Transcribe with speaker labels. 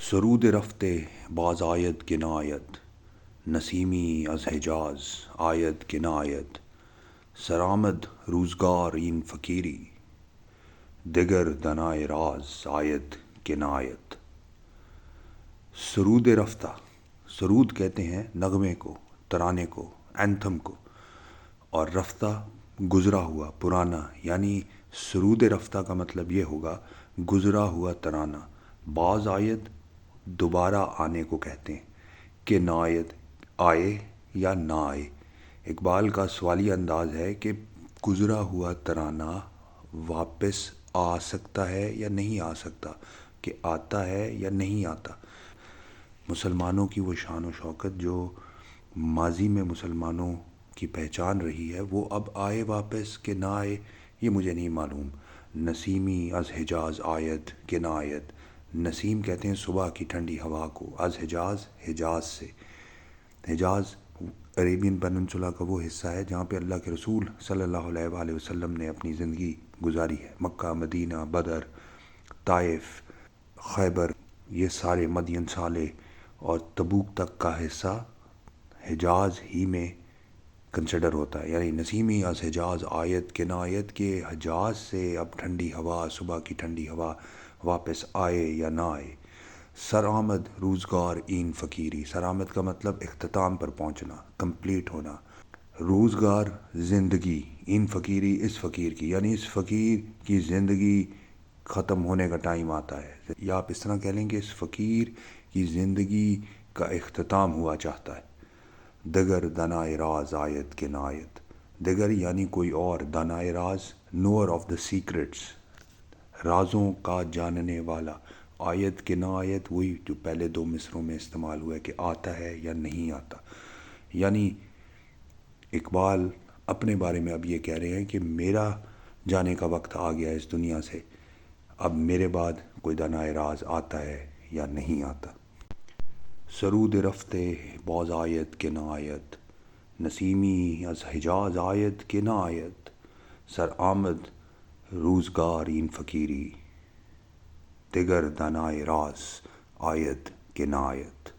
Speaker 1: سرود رفته باز آید کنایت، نسیمی از حجاز آید کنایت. سرآمد روزگار این فقیری، دگر دنائے راز آید کنایت. سرود رفتہ، سرود کہتے ہیں نغمے کو، ترانے کو، اینتھم کو، اور رفتہ گزرا ہوا، پرانا، یعنی سرود رفتہ کا مطلب یہ ہوگا گزرا ہوا ترانہ. باز آید دوبارہ آنے کو کہتے ہیں، کہ نایت آئے یا نہ آئے. اقبال کا سوالی انداز ہے کہ گزرا ہوا ترانہ واپس آ سکتا ہے یا نہیں آ سکتا، کہ آتا ہے یا نہیں آتا. مسلمانوں کی وہ شان و شوکت جو ماضی میں مسلمانوں کی پہچان رہی ہے، وہ اب آئے واپس کہ نہ آئے یہ مجھے نہیں معلوم. نسیمی از حجاز آید کہ نہ آید. نسیم کہتے ہیں صبح کی ٹھنڈی ہوا کو، از حجاز، حجاز سے. حجاز عربین پیننسولا کا وہ حصہ ہے جہاں پہ اللہ کے رسول صلی اللہ علیہ وآلہ وسلم نے اپنی زندگی گزاری ہے. مکہ، مدینہ، بدر، طائف، خیبر، یہ سارے مدین صالح اور تبوک تک کا حصہ حجاز ہی میں کنسیڈر ہوتا ہے. یعنی نسیمی از حجاز آیت کے نایت، کے حجاز سے اب ٹھنڈی ہوا، صبح کی ٹھنڈی ہوا واپس آئے یا نہ آئے. سرآمد روزگار این فقیری. سرآمد کا مطلب اختتام پر پہنچنا، کمپلیٹ ہونا. روزگار زندگی، این فقیری اس فقیر کی، یعنی اس فقیر کی زندگی ختم ہونے کا ٹائم آتا ہے. یا آپ اس طرح کہہ لیں کہ اس فقیر کی زندگی کا اختتام ہوا چاہتا ہے. دگر دنائے راز آیت کے نایت. دگر یعنی کوئی اور، دنائے راز نوور آف دا سیکرٹس، رازوں کا جاننے والا. آیت کے نہ آیت وہی جو پہلے دو مصروں میں استعمال ہوا ہے کہ آتا ہے یا نہیں آتا. یعنی اقبال اپنے بارے میں اب یہ کہہ رہے ہیں کہ میرا جانے کا وقت آ گیا اس دنیا سے، اب میرے بعد کوئی دنائے راز آتا ہے یا نہیں آتا. سرود رفتے باز آید کہ نہ آید، نسیمی از حجاز آید کہ نہ آید. سر آمد روزگار این فقیری، دگر دنائے راز آید کہ نہ آید.